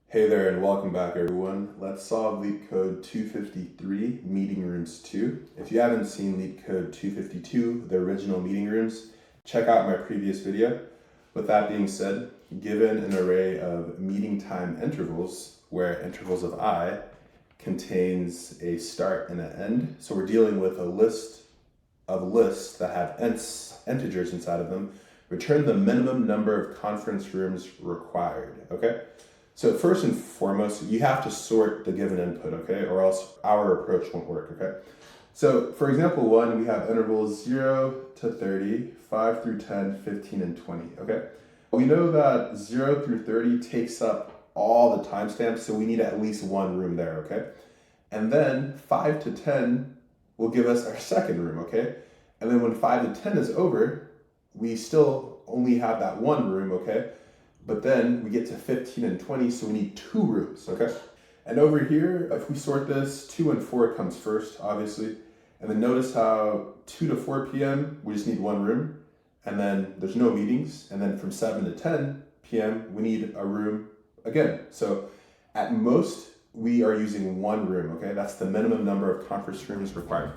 Hey there and welcome back everyone. Let's solve LeetCode 253, Meeting Rooms 2. If you haven't seen LeetCode 252, the original meeting rooms, check out my previous video. With that being said, given an array of meeting time intervals, where intervals of I contains a start and an end, so we're dealing with a list of lists that have integers inside of them, return the minimum number of conference rooms required, okay? So first and foremost, you have to sort the given input, okay? Or else our approach won't work, okay? So for example 1, we have intervals 0 to 30, 5 through 10, 15, and 20, okay? We know that 0 through 30 takes up all the timestamps, so we need at least one room there, okay? And then 5 to 10 will give us our second room, okay? And then when 5 to 10 is over, we still only have that one room, okay? But then we get to 15 and 20, so we need two rooms, okay? And over here, if we sort this, 2 and 4 comes first, obviously. And then notice how 2 to 4 p.m., we just need one room. And then there's no meetings. And then from 7 to 10 p.m., we need a room again. So at most, we are using one room, okay? That's the minimum number of conference rooms required.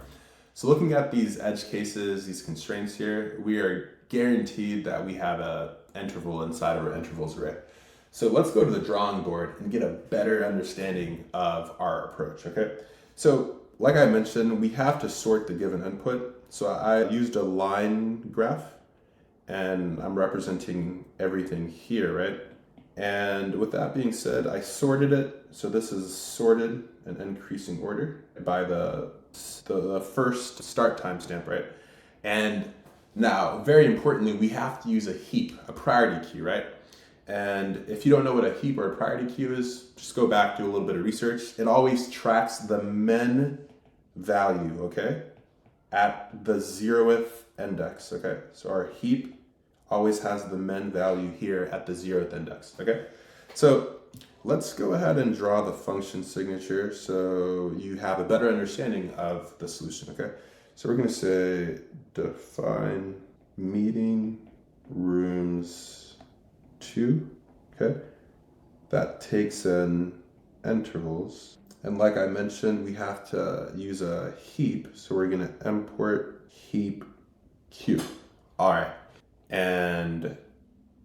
So looking at these edge cases, these constraints here, we are guaranteed that we have a interval inside of our intervals array. So let's go to the drawing board and get a better understanding of our approach, okay? So like I mentioned, we have to sort the given input. So I used a line graph and I'm representing everything here, right? And with that being said, I sorted it. So this is sorted in increasing order by the first start timestamp, right? And now, very importantly, we have to use a heap, a priority queue, right? And if you don't know what a heap or a priority queue is, just go back, do a little bit of research. It always tracks the min value, okay, at the 0th index, okay? So our heap always has the min value here at the 0th index, okay? So let's go ahead and draw the function signature so you have a better understanding of the solution, okay? So we're going to say define meeting rooms 2, okay? That takes in intervals. And like I mentioned, we have to use a heap. So we're going to import heap queue. All right. And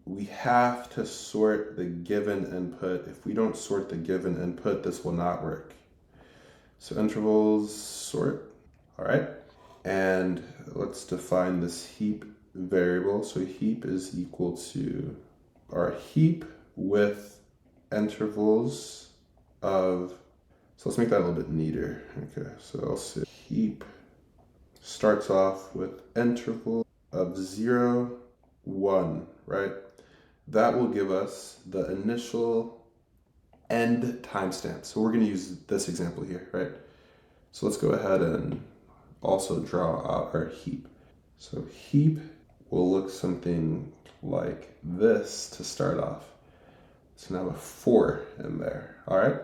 we have to sort the given input. If we don't sort the given input, this will not work. So intervals sort. All right. And let's define this heap variable. So heap is equal to our heap with intervals of, so let's make that a little bit neater. Okay, so I'll say heap starts off with interval of 0, 1, right? That will give us the initial end timestamp. So we're going to use this example here, right? So let's go ahead and also draw out our heap. So heap will look something like this to start off. So now a 4 in there, all right?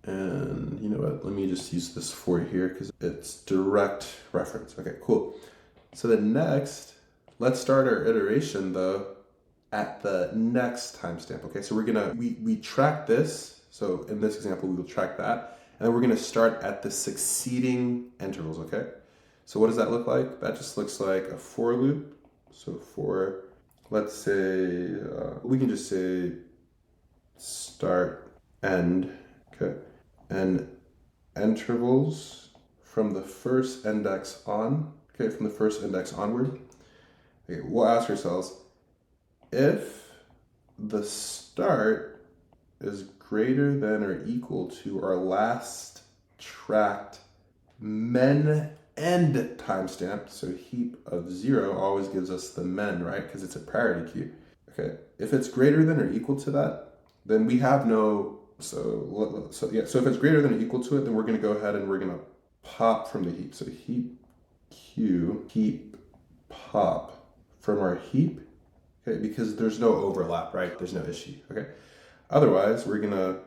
And you know what, let me just use this 4 here because it's direct reference. Okay, cool. So then next, let's start our iteration though at the next timestamp, okay? So we're gonna, we track this. So in this example, we will track that. And then we're gonna start at the succeeding intervals, okay? So what does that look like? That just looks like a for loop. So for, let's say, we can just say start, end, okay? And intervals from the first index on, okay, from the first index onward. Okay, we'll ask ourselves, if the start is greater than or equal to our last tracked min end timestamp, so heap of 0 always gives us the min, right? Because it's a priority queue. Okay, if it's greater than or equal to that, then we have no, so if it's greater than or equal to it, then we're going to go ahead and we're going to pop from the heap. So heap queue, heap pop from our heap, okay, because there's no overlap, right? There's no issue, okay? Otherwise, we're going to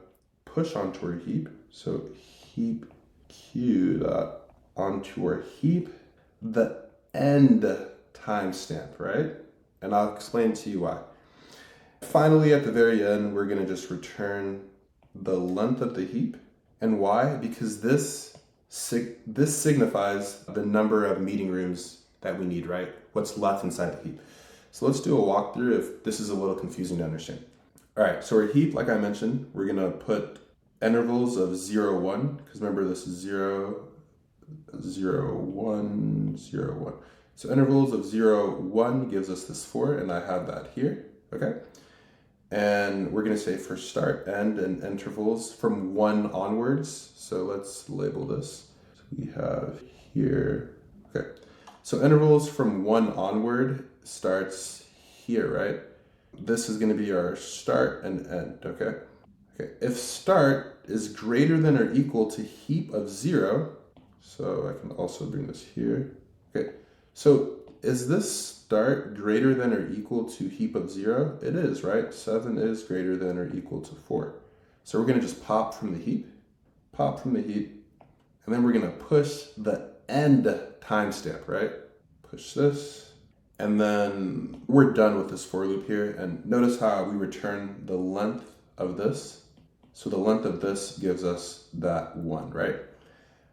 push onto our heap. So heap queue dot onto our heap, the end timestamp, right? And I'll explain to you why. Finally, at the very end, we're going to just return the length of the heap. And why? Because this signifies the number of meeting rooms that we need, right? What's left inside the heap. So let's do a walkthrough if this is a little confusing to understand. All right, so our heap, like I mentioned, we're gonna put intervals of 0, 1, because remember this is 0, 0, 1, 0, 1. So intervals of 0, 1 gives us this 4, and I have that here, okay? And we're gonna say for start, end, and intervals from 1 onwards. So let's label this. So we have here, okay. So intervals from 1 onward starts here, right? This is gonna be our start and end, okay? Okay, if start is greater than or equal to heap of 0, so I can also bring this here. Okay, so is this start greater than or equal to heap of 0? It is, right? 7 is greater than or equal to 4. So we're gonna just pop from the heap, and then we're gonna push the end timestamp, right? Push this, and then we're done with this for loop here. And notice how we return the length of this. So the length of this gives us that 1, right?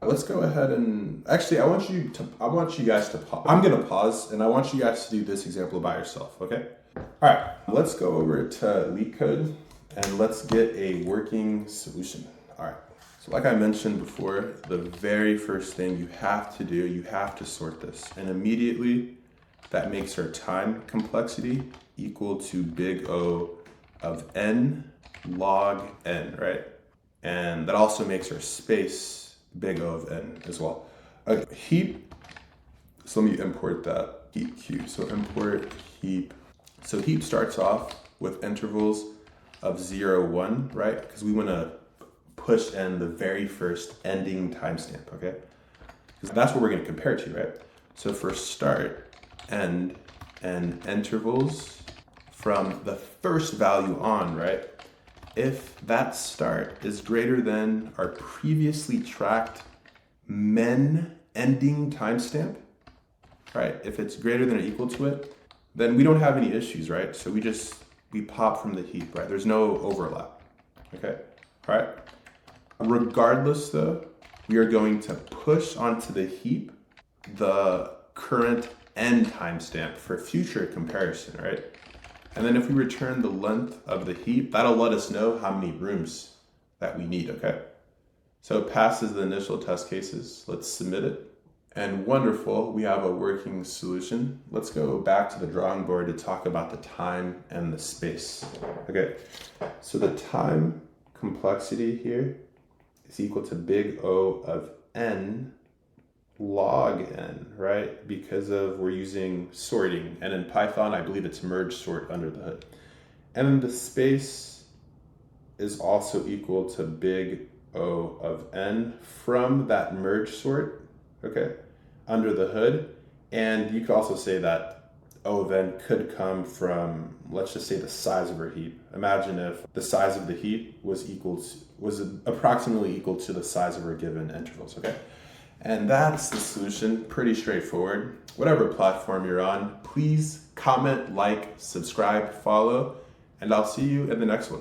Let's go ahead and actually, I want you guys to pause. I'm gonna pause, and I want you guys to do this example by yourself, okay? All right, let's go over to LeetCode and let's get a working solution. All right, so like I mentioned before, the very first thing you have to do, you have to sort this, and immediately that makes our time complexity equal to big O of n log n, right? And that also makes our space big O of n as well. Heap, so let me import that heap queue. So import heap. So heap starts off with intervals of 0, 1, right? Because we want to push in the very first ending timestamp, okay? Because that's what we're going to compare to, right? So for start, end, and intervals from the first value on, right? If that start is greater than our previously tracked men ending timestamp, right? If it's greater than or equal to it, then we don't have any issues, right? So we pop from the heap, right? There's no overlap, okay? All right. Regardless though, we are going to push onto the heap the current end timestamp for future comparison, right? And then if we return the length of the heap, that'll let us know how many rooms that we need, okay? So it passes the initial test cases. Let's submit it. And wonderful, we have a working solution. Let's go back to the drawing board to talk about the time and the space. Okay, so the time complexity here is equal to big O of n log n, right? Because we're using sorting, and in Python, I believe it's merge sort under the hood. And then the space is also equal to big O of n from that merge sort, okay, under the hood. And you could also say that O of n could come from, let's just say, the size of our heap. Imagine if the size of the heap was approximately equal to the size of our given intervals, okay? And that's the solution, pretty straightforward. Whatever platform you're on, please comment, like, subscribe, follow, and I'll see you in the next one.